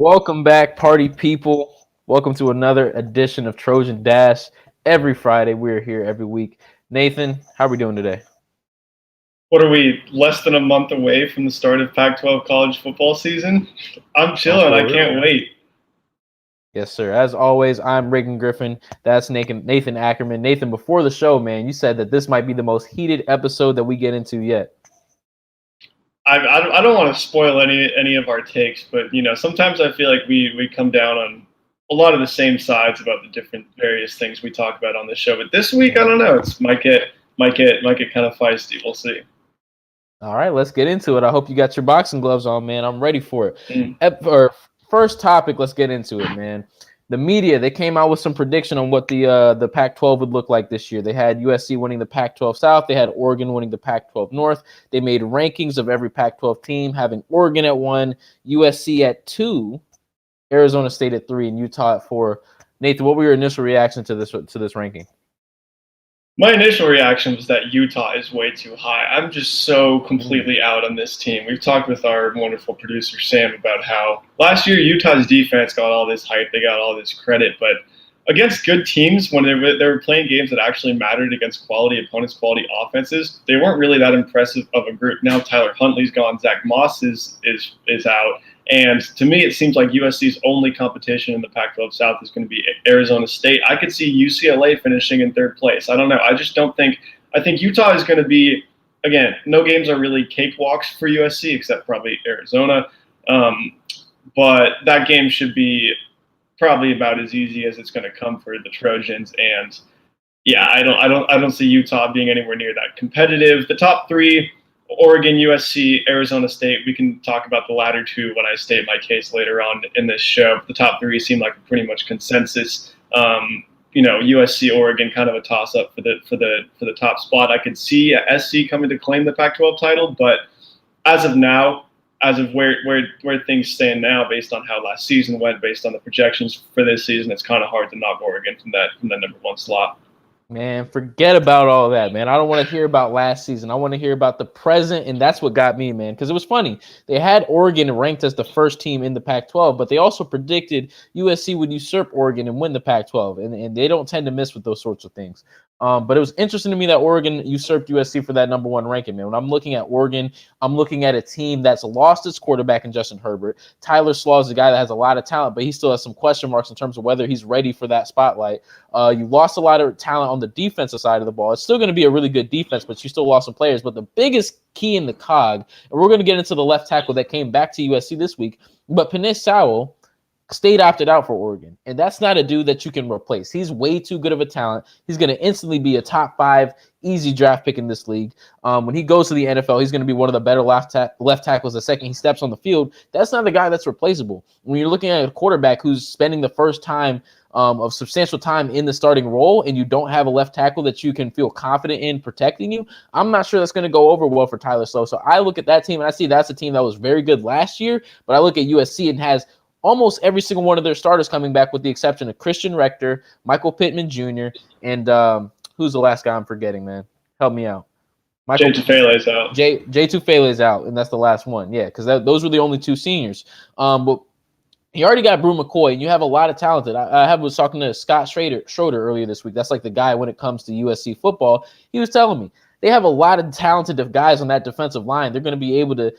Welcome back, party people. Welcome to another edition of Trojan Dash. Every Friday, we're here every week. Nathan, how are we doing today? What are we, less than a month away from the start of Pac-12 college football season? I'm Oh, chilling. for I real, can't man. wait. Yes, sir. As always, I'm Reagan Griffin. That's Nathan Ackerman. Nathan, before the show, man, you said that this might be the most heated episode that we get into yet. I don't want to spoil any of our takes, but sometimes I feel like we come down on a lot of the same sides about the different various things we talk about on the show. But this week, I don't know. It's might get kind of feisty. We'll see. All right, let's get into it. I hope you got your boxing gloves on, man. I'm ready for it. Mm. First topic, let's get into it, man. The media, they came out with some prediction on what the Pac-12 would look like this year. They had USC winning the Pac-12 South. They had Oregon winning the Pac-12 North. They made rankings of every Pac-12 team, having Oregon at 1, USC at 2, Arizona State at 3, and Utah at 4. Nathan, what were your initial reaction to this ranking? My initial reaction was that Utah is way too high. I'm just so completely out on this team. We've talked with our wonderful producer, Sam, about how last year Utah's defense got all this hype. They got all this credit. But against good teams, when they were playing games that actually mattered against quality opponents, quality offenses, they weren't really that impressive of a group. Now Tyler Huntley's gone. Zach Moss is out. And to me, it seems like USC's only competition in the Pac-12 South is going to be Arizona State. I could see UCLA finishing in third place. I don't know. I just don't think – I think Utah is going to be – again, no games are really cakewalks for USC except probably Arizona. But that game should be probably about as easy as it's going to come for the Trojans. And, yeah, I don't see Utah being anywhere near that competitive. The top three – Oregon, USC, Arizona State. We can talk about the latter two when I state my case later on in this show. The top three seem like pretty much consensus. USC, Oregon, kind of a toss-up for the top spot. I could see SC coming to claim the Pac-12 title, but as of now, as of where things stand now, based on how last season went, based on the projections for this season, it's kind of hard to knock Oregon from that number one slot. Man, forget about all that, man. I don't want to hear about last season. I want to hear about the present, and that's what got me, man, because it was funny. They had Oregon ranked as the first team in the Pac-12, but they also predicted USC would usurp Oregon and win the Pac-12, and they don't tend to miss with those sorts of things. But it was interesting to me that Oregon usurped USC for that number one ranking, man. When I'm looking at Oregon, I'm looking at a team that's lost its quarterback in Justin Herbert. Tyler Slaw is a guy that has a lot of talent, but he still has some question marks in terms of whether he's ready for that spotlight. You lost a lot of talent on the defensive side of the ball. It's still going to be a really good defense, but you still lost some players. But the biggest key in the cog, and we're going to get into the left tackle that came back to USC this week, but Penei Sewell State opted out for Oregon, and that's not a dude that you can replace. He's way too good of a talent. He's going to instantly be a top 5 easy draft pick in this league. When he goes to the NFL, he's going to be one of the better left tackles the second he steps on the field. That's not the guy that's replaceable. When you're looking at a quarterback who's spending the first time of substantial time in the starting role, and you don't have a left tackle that you can feel confident in protecting you, I'm not sure that's going to go over well for Tyler Slow. So I look at that team, and I see that's a team that was very good last year, but I look at USC and has almost every single one of their starters coming back with the exception of Christian Rector, Michael Pittman Jr., and who's the last guy I'm forgetting, man? Help me out. Jay Tufele's out. Jay Tufele's out, and that's the last one. Yeah, because those were the only two seniors. But you already got Brew McCoy, and you have a lot of talented. I was talking to Scott Schroeder earlier this week. That's like the guy when it comes to USC football. He was telling me they have a lot of talented guys on that defensive line. They're going to be able to,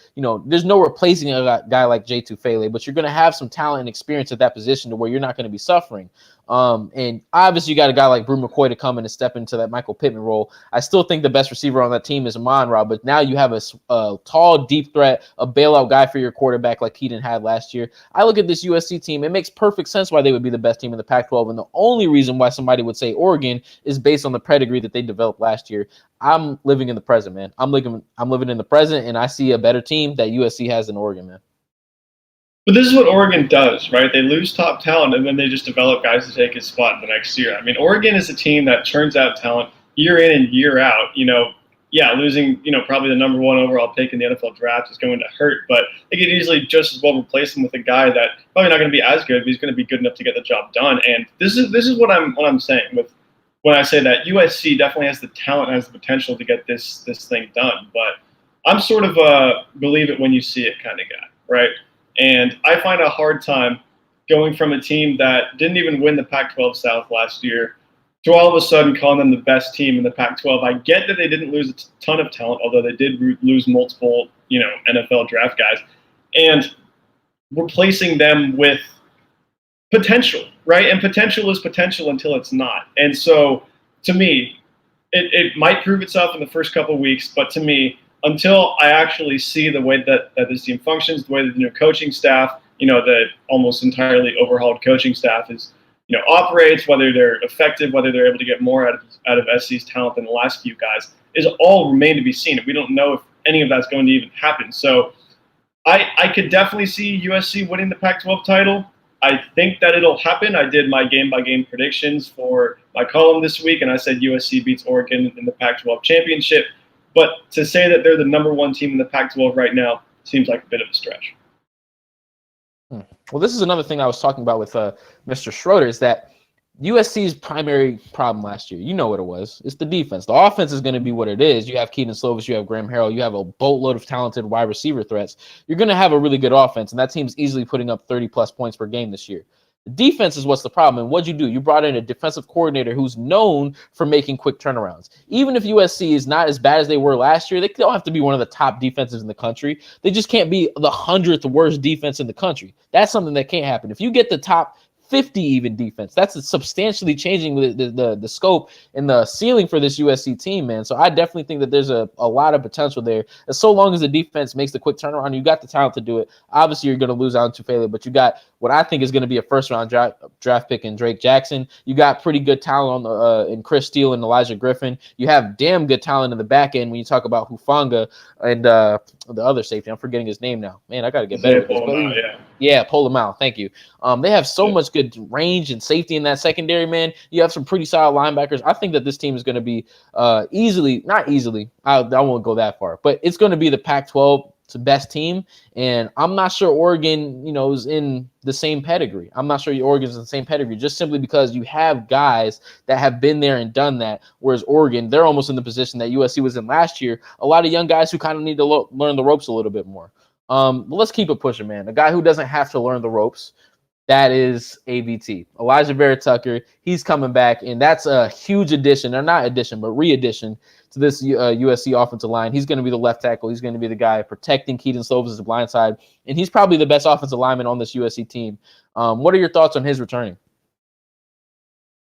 there's no replacing a guy like Jay Tufele, but you're going to have some talent and experience at that position to where you're not going to be suffering. And obviously you got a guy like Brew McCoy to come in and step into that Michael Pittman role. I still think the best receiver on that team is Amon-Ra, but now you have a tall, deep threat, a bailout guy for your quarterback like Keaton had last year. I look at this USC team. It makes perfect sense why they would be the best team in the Pac-12, and the only reason why somebody would say Oregon is based on the pedigree that they developed last year. I'm living in the present, man. I'm living in the present, and I see a better team that USC has than Oregon, man. But this is what Oregon does, right? They lose top talent, and then they just develop guys to take his spot in the next year. I mean, Oregon is a team that churns out talent year in and year out. Losing, probably the number one overall pick in the NFL draft is going to hurt, but they could easily just as well replace him with a guy that probably not going to be as good, but he's going to be good enough to get the job done. And this is what I'm saying with when I say that USC definitely has the talent, has the potential to get this thing done. But I'm sort of a believe it when you see it kind of guy, right? And I find a hard time going from a team that didn't even win the Pac-12 South last year to all of a sudden calling them the best team in the Pac-12. I get that they didn't lose a ton of talent, although they did lose multiple, NFL draft guys, and replacing them with potential, right? And potential is potential until it's not. And so, to me, it might prove itself in the first couple of weeks, but to me, until I actually see the way that this team functions, the way that the new coaching staff, the almost entirely overhauled coaching staff operates, whether they're effective, whether they're able to get more out of SC's talent than the last few guys, is all remain to be seen. And we don't know if any of that's going to even happen. So I could definitely see USC winning the Pac-12 title. I think that it'll happen. I did my game-by-game predictions for my column this week, and I said USC beats Oregon in the Pac-12 championship. But to say that they're the number one team in the Pac-12 right now seems like a bit of a stretch. Well, this is another thing I was talking about with Mr. Schroeder is that USC's primary problem last year, you know what it was. It's the defense. The offense is going to be what it is. You have Keaton Slovis, you have Graham Harrell, you have a boatload of talented wide receiver threats. You're going to have a really good offense, and that team's easily putting up 30-plus points per game this year. The defense is what's the problem. And what'd you do? You brought in a defensive coordinator who's known for making quick turnarounds. Even if USC is not as bad as they were last year, they don't have to be one of the top defenses in the country. They just can't be the 100th worst defense in the country. That's something that can't happen. If you get the top 50 even defense, that's substantially changing the scope and the ceiling for this USC team, man. So I definitely think that there's a lot of potential there. And so long as the defense makes the quick turnaround, you got the talent to do it. Obviously, you're going to lose out to Tufele, but you got what I think is going to be a first-round draft pick in Drake Jackson. You got pretty good talent on in Chris Steele and Elijah Griffin. You have damn good talent in the back end when you talk about Hufanga and the other safety. I'm forgetting his name now. Man, I got to get better at this. Yeah, pull him out. Thank you. They have so much good range and safety in that secondary, man. You have some pretty solid linebackers. I think that this team is going to be not easily, I won't go that far, but it's going to be the Pac-12 best team. And I'm not sure Oregon, is in the same pedigree. I'm not sure Oregon's in the same pedigree just simply because you have guys that have been there and done that. Whereas Oregon, they're almost in the position that USC was in last year. A lot of young guys who kind of need to learn the ropes a little bit more. But let's keep it pushing, man. A guy who doesn't have to learn the ropes, that is AVT. Elijah Vera-Tucker, he's coming back, and that's a huge addition, or not addition, but re-addition to this USC offensive line. He's going to be the left tackle. He's going to be the guy protecting Keaton Slovis' blind side, and he's probably the best offensive lineman on this USC team. What are your thoughts on his returning?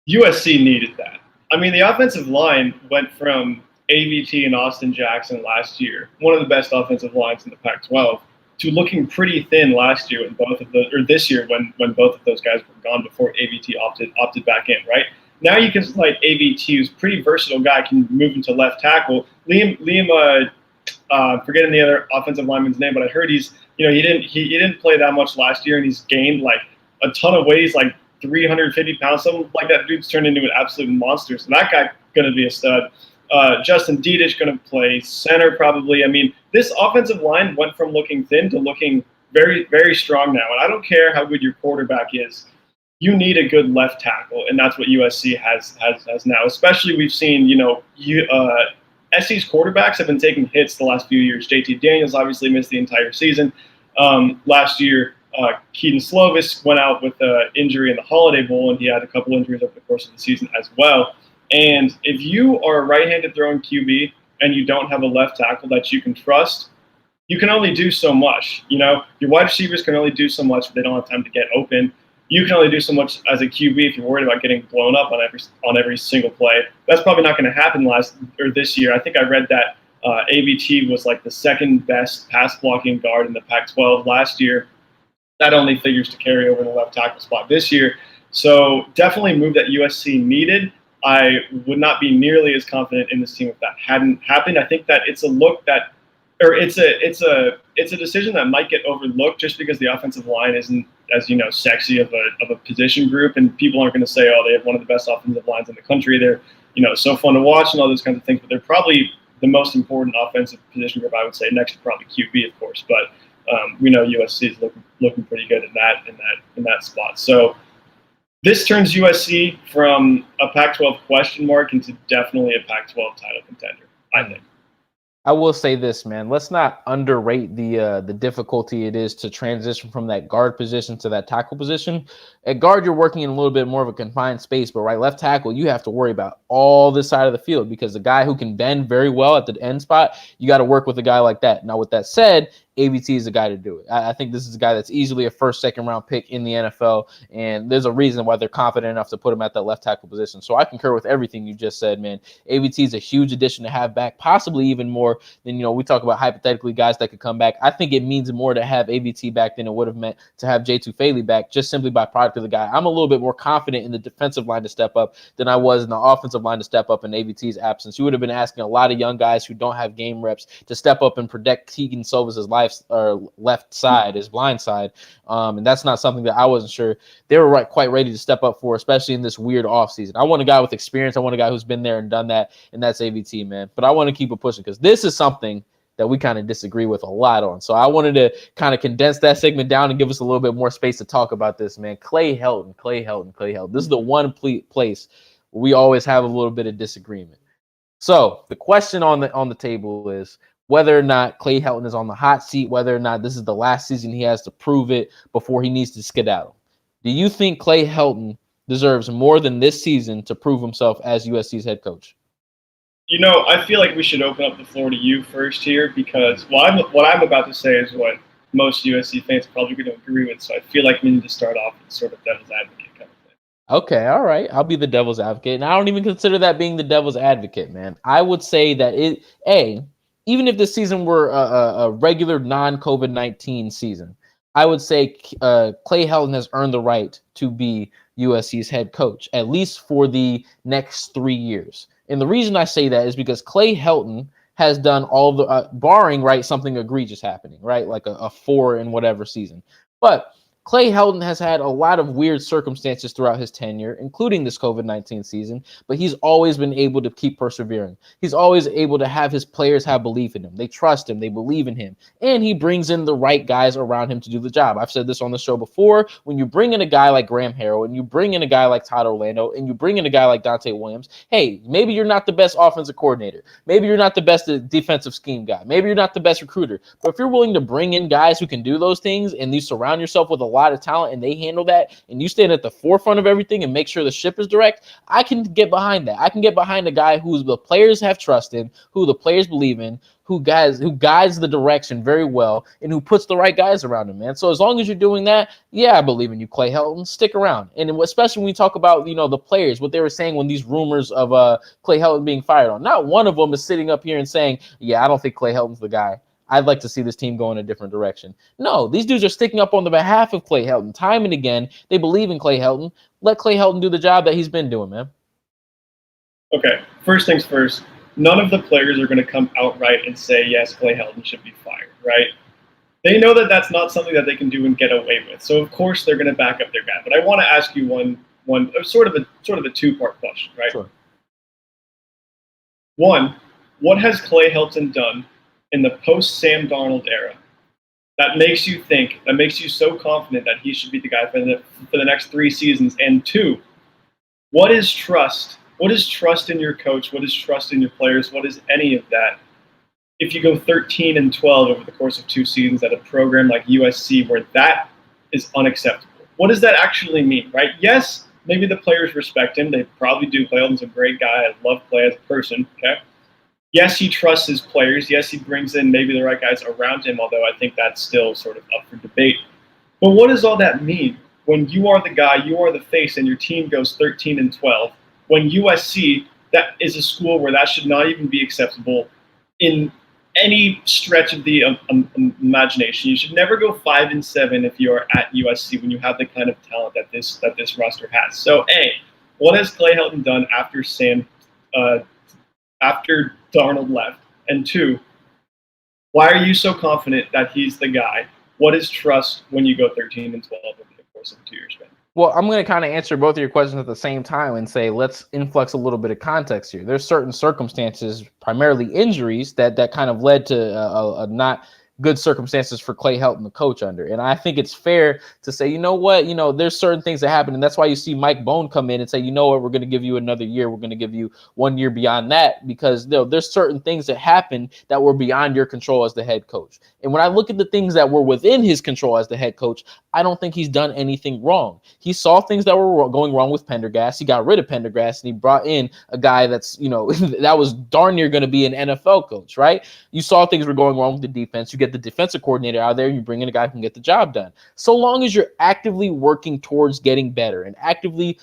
USC needed that. I mean, the offensive line went from AVT and Austin Jackson last year, one of the best offensive lines in the Pac-12, to looking pretty thin last year this year when both of those guys were gone before AVT opted back in, right? Now you can slide AVT, who's a pretty versatile guy, can move into left tackle. Liam forgetting the other offensive lineman's name, but I heard he didn't play that much last year, and he's gained like a ton of weight. He's like 350 pounds, something like that. Dude's turned into an absolute monster. So that guy's going to be a stud. Justin Dedich going to play center probably. I mean, this offensive line went from looking thin to looking very, very strong now. And I don't care how good your quarterback is. You need a good left tackle, and that's what USC has now. Especially we've seen, SC's quarterbacks have been taking hits the last few years. JT Daniels obviously missed the entire season. Last year, Keaton Slovis went out with an injury in the Holiday Bowl, and he had a couple injuries over the course of the season as well. And if you are a right-handed throwing QB and you don't have a left tackle that you can trust, you can only do so much. Your wide receivers can only do so much if they don't have time to get open. You can only do so much as a QB if you're worried about getting blown up on every single play. That's probably not going to happen this year. I think I read that AVT was like the second best pass blocking guard in the Pac-12 last year. That only figures to carry over the left tackle spot this year. So definitely a move that USC needed. I would not be nearly as confident in this team if that hadn't happened. I think that it's a decision that might get overlooked just because the offensive line isn't as sexy of a position group, and people aren't going to say, oh, they have one of the best offensive lines in the country. They're so fun to watch and all those kinds of things, but they're probably the most important offensive position group, I would say, next to probably QB, of course. But we know USC is looking pretty good in that spot. So this turns USC from a Pac-12 question mark into definitely a Pac-12 title contender, I think. I will say this, man. Let's not underrate the difficulty it is to transition from that guard position to that tackle position. At guard, you're working in a little bit more of a confined space, but right left tackle, you have to worry about all this side of the field because the guy who can bend very well at the end spot, you got to work with a guy like that. Now, with that said, AVT is the guy to do it. I think this is a guy that's easily a first, second round pick in the NFL, and there's a reason why they're confident enough to put him at that left tackle position. So I concur with everything you just said, man. AVT is a huge addition to have back, possibly even more than, we talk about hypothetically guys that could come back. I think it means more to have AVT back than it would have meant to have J2 Faley back, just simply by product of the guy. I'm a little bit more confident in the defensive line to step up than I was in the offensive line to step up in AVT's absence. You would have been asking a lot of young guys who don't have game reps to step up and protect Keegan Silva's left side, his blind side. And that's not something that I wasn't sure they were quite ready to step up for, especially in this weird offseason. I want a guy with experience. I want a guy who's been there and done that, and that's AVT, man. But I want to keep it pushing because this is something that we kind of disagree with a lot on. So I wanted to kind of condense that segment down and give us a little bit more space to talk about this, man. Clay Helton. This is the one place where we always have a little bit of disagreement. So the question on the table is whether or not Clay Helton is on the hot seat, whether or not this is the last season he has to prove it before he needs to skedaddle. Do you think Clay Helton deserves more than this season to prove himself as USC's head coach? I feel like we should open up the floor to you first here because what I'm about to say is what most USC fans are probably going to agree with. So I feel like we need to start off with sort of devil's advocate kind of thing. Okay, all right. I'll be the devil's advocate. And I don't even consider that being the devil's advocate, man. I would say that even if this season were a regular non-COVID-19 season, I would say Clay Helton has earned the right to be USC's head coach, at least for the next 3 years. And the reason I say that is because Clay Helton has done all the, barring, right, something egregious happening, right, like a 4 in whatever season. But Clay Helton has had a lot of weird circumstances throughout his tenure, including this COVID-19 season, but he's always been able to keep persevering. He's always able to have his players have belief in him. They trust him. They believe in him. And he brings in the right guys around him to do the job. I've said this on the show before. When you bring in a guy like Graham Harrell, and you bring in a guy like Todd Orlando, and you bring in a guy like Dante Williams, hey, maybe you're not the best offensive coordinator. Maybe you're not the best defensive scheme guy. Maybe you're not the best recruiter. But if you're willing to bring in guys who can do those things, and you surround yourself with a lot of talent and they handle that, and you stand at the forefront of everything and make sure the ship is direct, I can get behind that. I can get behind a guy who the players have trust in, who the players believe in, who guides the direction very well, and who puts the right guys around him, man. So as long as you're doing that, yeah, I believe in you, Clay Helton. Stick around. And especially when we talk about, the players, what they were saying when these rumors of Clay Helton being fired on. Not one of them is sitting up here and saying, yeah, I don't think Clay Helton's the guy. I'd like to see this team go in a different direction. No, these dudes are sticking up on the behalf of Clay Helton time and again. They believe in Clay Helton. Let Clay Helton do the job that he's been doing, man. Okay, first things first. None of the players are going to come outright and say, yes, Clay Helton should be fired, right? They know that that's not something that they can do and get away with. So, of course, they're going to back up their guy. But I want to ask you one sort of a two-part question, right? Sure. One, what has Clay Helton done in the post-Sam Darnold era that makes you so confident that he should be the guy for the next 3 seasons? And two, what is trust? What is trust in your coach? What is trust in your players? What is any of that if you go 13-12 over the course of 2 seasons at a program like USC where that is unacceptable? What does that actually mean, right? Yes, maybe the players respect him. They probably do. Clay Helton's a great guy. I love Clay as a person, okay? Yes, he trusts his players. Yes, he brings in maybe the right guys around him, although I think that's still sort of up for debate. But what does all that mean when you are the guy, you are the face, and your team goes 13-12, when USC, that is a school where that should not even be acceptable in any stretch of the imagination. You should never go 5-7 if you are at USC when you have the kind of talent that this roster has. So, A, what has Clay Helton done after Darnold left? And two, why are you so confident that he's the guy? What is trust when you go 13-12 over the course of a 2-year span? Well, I'm going to kind of answer both of your questions at the same time and say, let's influx a little bit of context here. There's certain circumstances, primarily injuries, that kind of led to not good circumstances for Clay Helton to coach under. And I think it's fair to say, you know what, there's certain things that happen. And that's why you see Mike Bone come in and say, you know what, we're going to give you another year. We're going to give you 1 year beyond that, because there's certain things that happen that were beyond your control as the head coach. And when I look at the things that were within his control as the head coach, I don't think he's done anything wrong. He saw things that were going wrong with Pendergast. He got rid of Pendergast and he brought in a guy that's, that was darn near going to be an NFL coach, right? You saw things were going wrong with the defense. You get the defensive coordinator out there, you bring in a guy who can get the job done. So long as you're actively working towards getting better and actively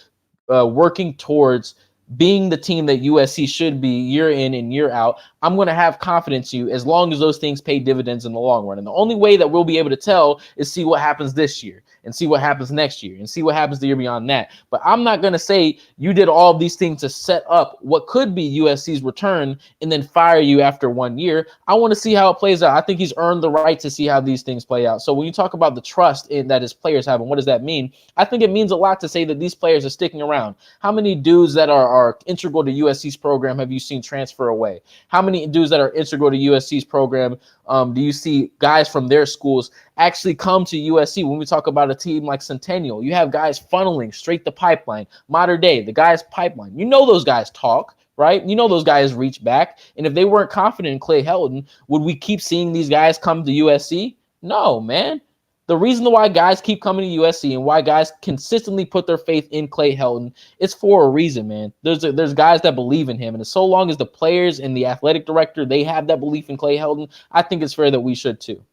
working towards being the team that USC should be year in and year out, I'm going to have confidence in you as long as those things pay dividends in the long run. And the only way that we'll be able to tell is see what happens this year and see what happens next year and see what happens the year beyond that. But I'm not going to say you did all of these things to set up what could be USC's return and then fire you after 1 year. I want to see how it plays out. I think he's earned the right to see how these things play out. So when you talk about the trust that his players have and what does that mean, I think it means a lot to say that these players are sticking around. How many dudes that are integral to USC's program have you seen transfer away? How many dudes that are integral to USC's program do you see guys from their schools actually come to USC? When we talk about a team like Centennial, you have guys funneling straight to pipeline. Modern Day, the guys pipeline. Those guys talk, right? Those guys reach back. And if they weren't confident in Clay Helton, would we keep seeing these guys come to USC? No, man. The reason why guys keep coming to USC and why guys consistently put their faith in Clay Helton is for a reason, man. There's guys that believe in him, and so long as the players and the athletic director, they have that belief in Clay Helton, I think it's fair that we should too.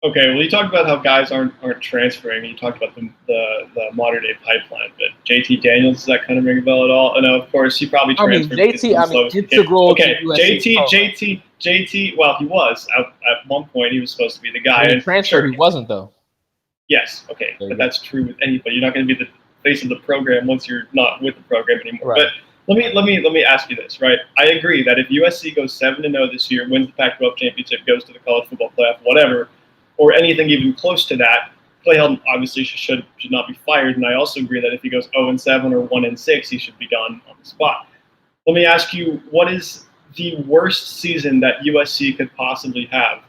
Okay, well, you talked about how guys aren't transferring. You talked about the modern day pipeline, but JT Daniels, does that kind of ring a bell at all? And of course, he probably transferred. Integral. Okay, JT. Well, he was at one point. He was supposed to be the guy. When he transferred, he wasn't though. Yes. Okay, but that's true with anybody. You're not going to be the face of the program once you're not with the program anymore. Right. But let me ask you this, right? I agree that if USC goes 7-0 this year, wins the Pac-12 championship, goes to the college football playoff, whatever, or anything even close to that, Clay Helton obviously should not be fired. And I also agree that if he goes 0-7 or 1-6, he should be gone on the spot. Let me ask you, what is the worst season that USC could possibly have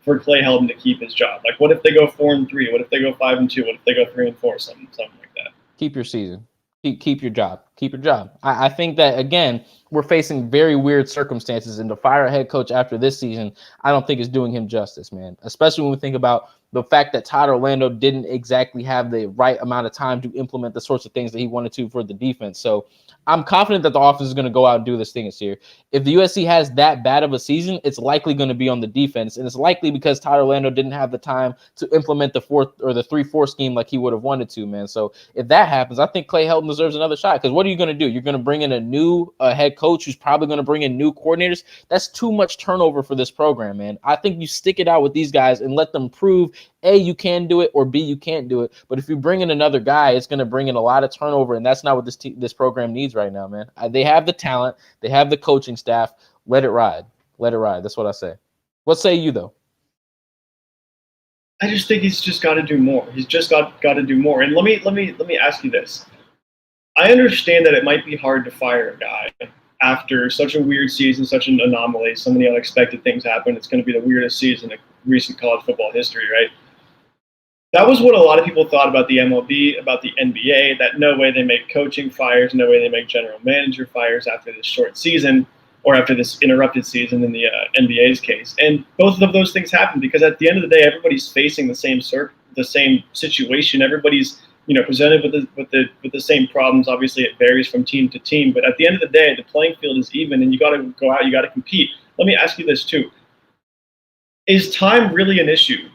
for Clay Helton to keep his job? Like, what if they go 4-3? What if they go 5-2? What if they go 3-4? Something like that. Keep your season. Keep your job. Keep your job. I think that, again, we're facing very weird circumstances, and to fire a head coach after this season, I don't think is doing him justice, man. Especially when we think about the fact that Todd Orlando didn't exactly have the right amount of time to implement the sorts of things that he wanted to for the defense. So I'm confident that the offense is going to go out and do this thing this year. If the USC has that bad of a season, it's likely going to be on the defense, and it's likely because Todd Orlando didn't have the time to implement the 3-4 scheme like he would have wanted to, man. So if that happens, I think Clay Helton deserves another shot, because what are you going to do? You're going to bring in a new head coach who's probably going to bring in new coordinators. That's too much turnover for this program, man. I think you stick it out with these guys and let them prove, A, you can do it, or B, you can't do it. But if you bring in another guy, it's going to bring in a lot of turnover, and that's not what this program needs right now, man. They have the talent. They have the coaching staff. Let it ride. Let it ride. That's what I say. What say you, though? I just think he's just got to do more. He's just got to do more. And let me ask you this. I understand that it might be hard to fire a guy after such a weird season, such an anomaly. So many unexpected things happen. It's going to be the weirdest season in recent college football history, right? That was what a lot of people thought about the MLB, about the NBA, that no way they make coaching fires, no way they make general manager fires after this short season or after this interrupted season in the NBA's case. And both of those things happen because at the end of the day, everybody's facing the same situation. Everybody's presented with the same problems. Obviously, it varies from team to team, but at the end of the day, the playing field is even, and you got to go out, you got to compete. Let me ask you this too: is time really an issue?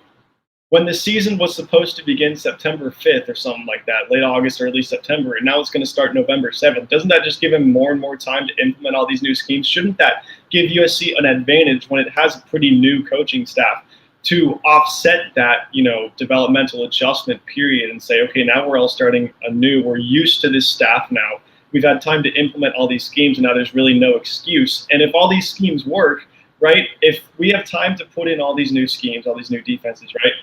When the season was supposed to begin September 5th or something like that, late August or early September, and now it's going to start November 7th, doesn't that just give him more and more time to implement all these new schemes? Shouldn't that give USC an advantage when it has a pretty new coaching staff to offset that, developmental adjustment period and say, okay, now we're all starting anew. We're used to this staff now. We've had time to implement all these schemes, and now there's really no excuse. And if all these schemes work, right, if we have time to put in all these new schemes, all these new defenses, right,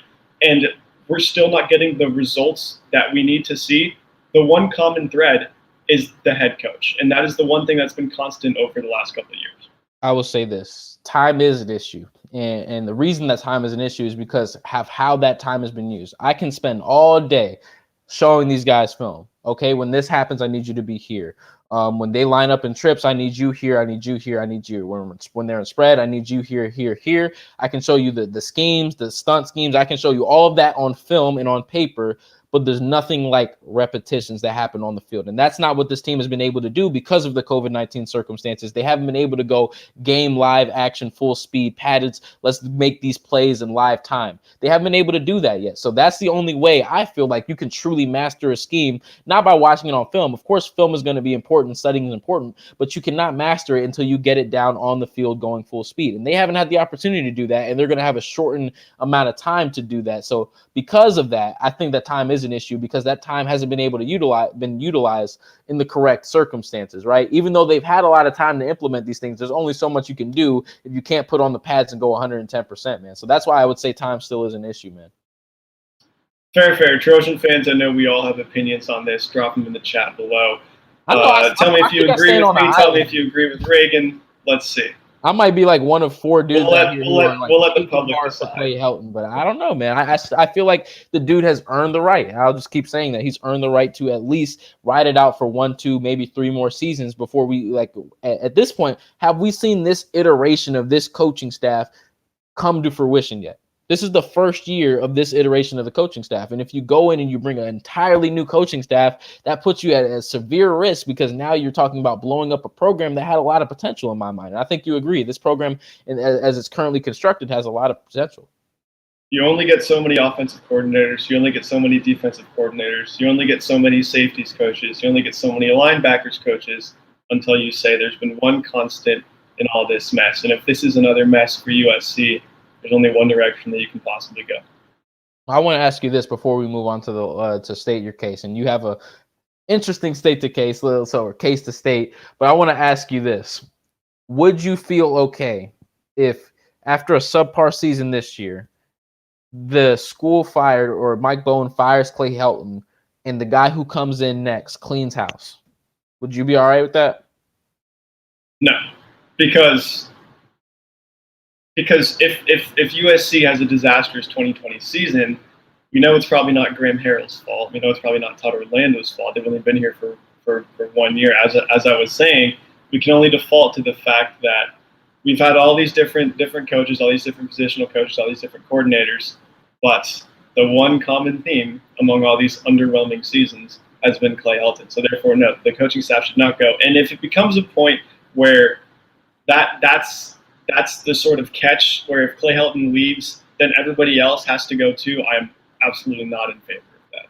and we're still not getting the results that we need to see, the one common thread is the head coach. And that is the one thing that's been constant over the last couple of years. I will say this. Time is an issue. And the reason that time is an issue is because of how that time has been used. I can spend all day showing these guys film. Okay, when this happens, I need you to be here. When they line up in trips, I need you here. I need you here. I need you. When they're in spread, I need you here, here, here. I can show you the schemes, the stunt schemes. I can show you all of that on film and on paper, but there's nothing like repetitions that happen on the field. And that's not what this team has been able to do because of the COVID-19 circumstances. They haven't been able to go game, live action, full speed, padded. Let's make these plays in live time. They haven't been able to do that yet. So that's the only way I feel like you can truly master a scheme, not by watching it on film. Of course, film is going to be important, studying is important, but you cannot master it until you get it down on the field going full speed. And they haven't had the opportunity to do that, and they're going to have a shortened amount of time to do that. So because of that, I think that time is an issue because that time hasn't been able to been utilized in the correct circumstances, right? Even though they've had a lot of time to implement these things, there's only so much you can do if you can't put on the pads and go 110%, man. So that's why I would say time still is an issue, man. Fair. Trojan fans, I know we all have opinions on this. Drop them in the chat below. Tell me if you agree with me. Tell me if you agree with Reagan. Let's see. I might be like one of four dudes. We'll let the public decide. Clay Helton, but I don't know, man. I feel like the dude has earned the right. I'll just keep saying that he's earned the right to at least ride it out for 1, 2, maybe 3 more seasons before we at this point, have we seen this iteration of this coaching staff come to fruition yet? This is the first year of this iteration of the coaching staff. And if you go in and you bring an entirely new coaching staff, that puts you at a severe risk because now you're talking about blowing up a program that had a lot of potential in my mind. And I think you agree. This program, as it's currently constructed, has a lot of potential. You only get so many offensive coordinators. You only get so many defensive coordinators. You only get so many safeties coaches. You only get so many linebackers coaches until you say there's been one constant in all this mess. And if this is another mess for USC, there's only one direction that you can possibly go. I want to ask you this before we move on to the to state your case, and you have a interesting state to case, or case to state. But I want to ask you this: would you feel okay if after a subpar season this year, the school fired or Mike Bowen fires Clay Helton, and the guy who comes in next cleans house? Would you be all right with that? No, because if USC has a disastrous 2020 season, we know it's probably not Graham Harrell's fault. We know it's probably not Todd Orlando's fault. They've only been here for 1 year. As I was saying, we can only default to the fact that we've had all these different coaches, all these different positional coaches, all these different coordinators, but the one common theme among all these underwhelming seasons has been Clay Helton. So therefore, no, the coaching staff should not go. And if it becomes a point where that's the sort of catch where if Clay Helton leaves, then everybody else has to go too, I'm absolutely not in favor of that.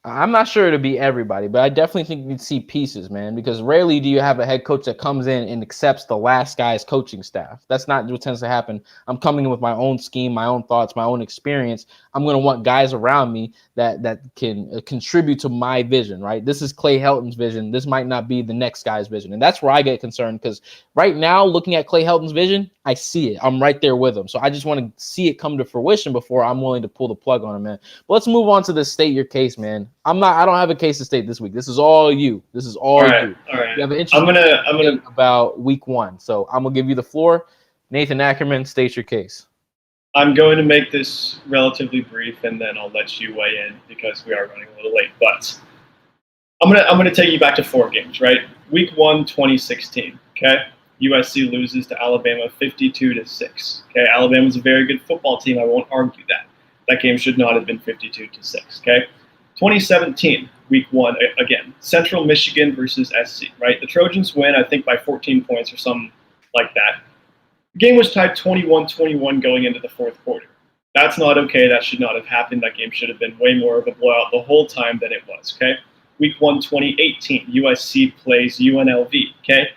I'm not sure it'll be everybody, but I definitely think you'd see pieces, man, because rarely do you have a head coach that comes in and accepts the last guy's coaching staff. That's not what tends to happen. I'm coming in with my own scheme, my own thoughts, my own experience. I'm going to want guys around me that can contribute to my vision, right? This is Clay Helton's vision. This might not be the next guy's vision. And that's where I get concerned because right now, looking at Clay Helton's vision, I see it. I'm right there with him. So I just want to see it come to fruition before I'm willing to pull the plug on him, man. But let's move on to the state your case, man. I don't have a case to state this week. This is all you. This is all you. All right. You have an interesting I'm gonna about week 1. So I'm gonna give you the floor. Nathan Ackerman, state your case. I'm going to make this relatively brief, and then I'll let you weigh in because we are running a little late. But I'm gonna take you back to 4 games, right? Week 1, 2016. Okay, USC loses to Alabama 52-6. Okay, Alabama's a very good football team. I won't argue that. That game should not have been 52-6. Okay, 2017, week 1 again. Central Michigan versus SC. Right, the Trojans win, I think, by 14 points or something like that. The game was tied 21-21 going into the 4th quarter. That's not okay. That should not have happened. That game should have been way more of a blowout the whole time than it was, okay? Week 1, 2018, USC plays UNLV, okay?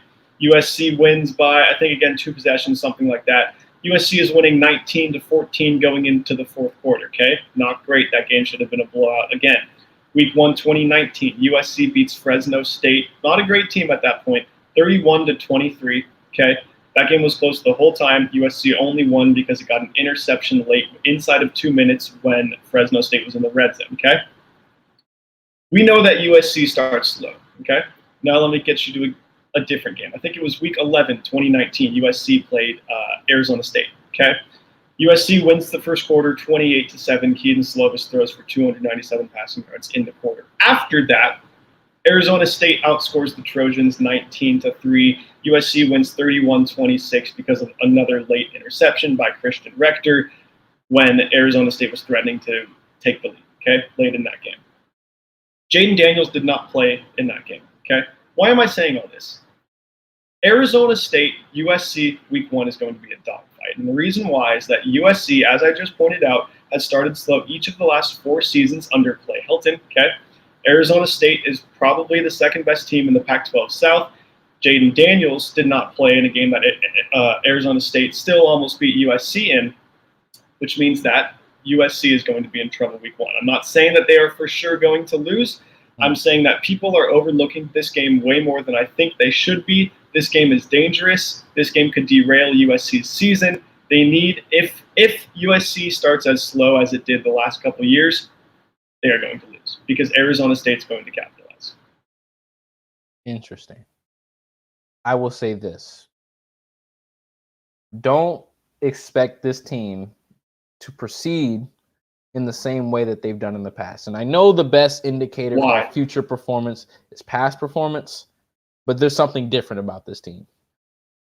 USC wins by, I think, again, 2 possessions, something like that. USC is winning 19-14 going into the 4th quarter, okay? Not great. That game should have been a blowout again. Week 1, 2019, USC beats Fresno State. Not a great team at that point, 31-23, okay? That game was close the whole time. USC only won because it got an interception late inside of 2 minutes when Fresno State was in the red zone, okay? We know that USC starts slow, okay? Now let me get you to a different game. I think it was week 11, 2019. USC played Arizona State, okay? USC wins the first quarter 28-7. Keaton Slovis throws for 297 passing yards in the quarter. After that, Arizona State outscores the Trojans 19-3. USC wins 31-26 because of another late interception by Christian Rector when Arizona State was threatening to take the lead, okay, late in that game. Jaden Daniels did not play in that game, okay? Why am I saying all this? Arizona State, USC, week 1 is going to be a dogfight. And the reason why is that USC, as I just pointed out, has started slow each of the last 4 seasons under Clay Helton, okay? Arizona State is probably the second best team in the Pac-12 South. Jaden Daniels did not play in a game that Arizona State still almost beat USC in, which means that USC is going to be in trouble week 1. I'm not saying that they are for sure going to lose. I'm saying that people are overlooking this game way more than I think they should be. This game is dangerous. This game could derail USC's season. They need, if USC starts as slow as it did the last couple of years, they are going to lose because Arizona State's going to capitalize. Interesting. I will say this. Don't expect this team to proceed in the same way that they've done in the past. And I know the best indicator for future performance is past performance, but there's something different about this team.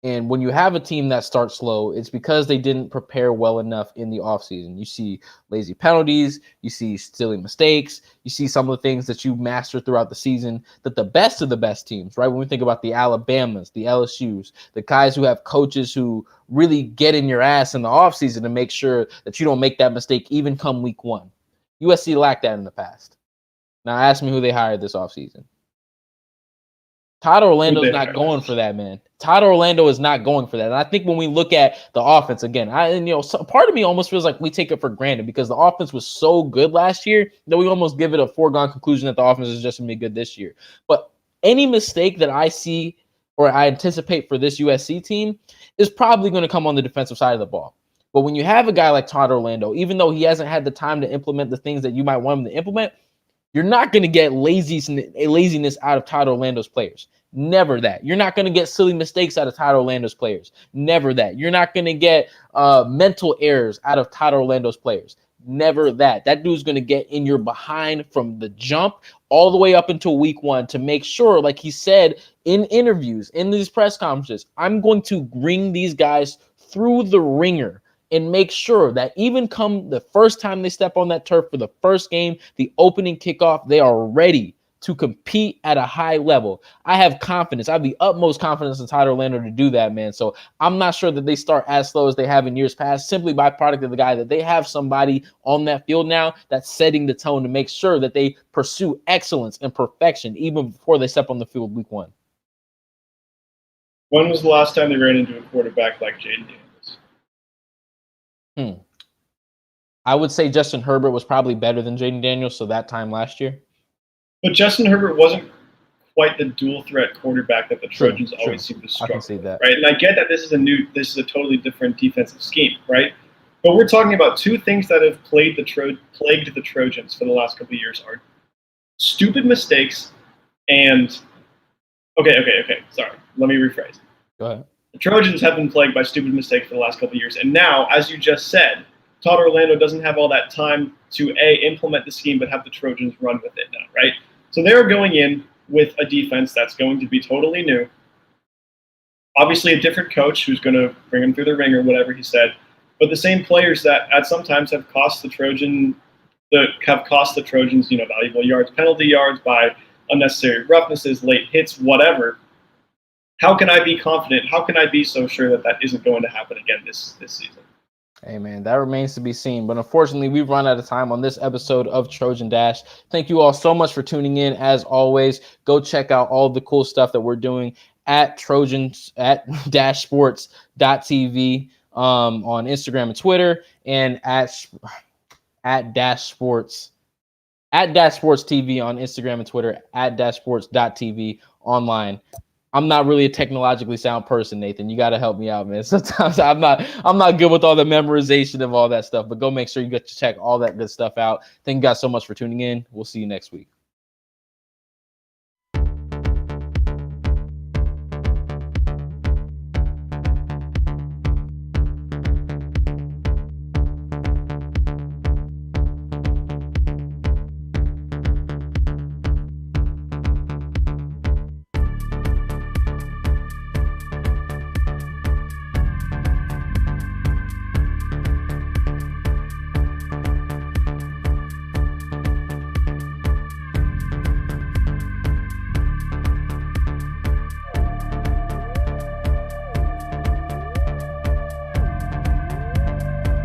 And when you have a team that starts slow, it's because they didn't prepare well enough in the offseason. You see lazy penalties, you see silly mistakes, you see some of the things that you master throughout the season that the best of the best teams, right? When we think about the Alabamas, the LSUs, the guys who have coaches who really get in your ass in the offseason to make sure that you don't make that mistake even come week 1. USC lacked that in the past. Now ask me who they hired this offseason. Todd Orlando's not going for that, man. Todd Orlando is not going for that. And I think when we look at the offense again, part of me almost feels like we take it for granted because the offense was so good last year that we almost give it a foregone conclusion that the offense is just going to be good this year. But any mistake that I see or I anticipate for this USC team is probably going to come on the defensive side of the ball. But when you have a guy like Todd Orlando, even though he hasn't had the time to implement the things that you might want him to implement, you're not going to get laziness out of Todd Orlando's players. Never that. You're not going to get silly mistakes out of Todd Orlando's players. Never that. You're not going to get mental errors out of Todd Orlando's players. Never that. That dude's going to get in your behind from the jump all the way up until week 1 to make sure, like he said in interviews, in these press conferences, I'm going to bring these guys through the ringer and make sure that even come the first time they step on that turf for the first game, the opening kickoff, they are ready to compete at a high level. I have confidence. I have the utmost confidence in Todd Orlando to do that, man. So I'm not sure that they start as slow as they have in years past, simply by product of the guy that they have somebody on that field now that's setting the tone to make sure that they pursue excellence and perfection even before they step on the field week 1. When was the last time they ran into a quarterback like Jaden Daniels? I would say Justin Herbert was probably better than Jaden Daniels, so that time last year. But Justin Herbert wasn't quite the dual threat quarterback that the Trojans always seem to struggle. I can see that. Right? And I get that this is a totally different defensive scheme, right? But we're talking about 2 things that have plagued the Trojans for the last couple of years are stupid mistakes and okay. Sorry. Let me rephrase. Go ahead. The Trojans have been plagued by stupid mistakes for the last couple of years. And now, as you just said, Todd Orlando doesn't have all that time to implement the scheme, but have the Trojans run with it now, right? So they're going in with a defense that's going to be totally new. Obviously, a different coach who's going to bring them through the ringer, whatever he said. But the same players that at some times have cost the Trojans, valuable yards, penalty yards by unnecessary roughnesses, late hits, whatever. How can I be confident? How can I be so sure that that isn't going to happen again this season? Hey, man, that remains to be seen. But unfortunately, we've run out of time on this episode of Trojan Dash. Thank you all so much for tuning in. As always, go check out all the cool stuff that we're doing at dashsports.tv on Instagram and Twitter, and at dashsports TV on Instagram and Twitter, at dashsports.tv online. I'm not really a technologically sound person, Nathan. You got to help me out, man. Sometimes I'm not good with all the memorization of all that stuff, but go make sure you get to check all that good stuff out. Thank you guys so much for tuning in. We'll see you next week.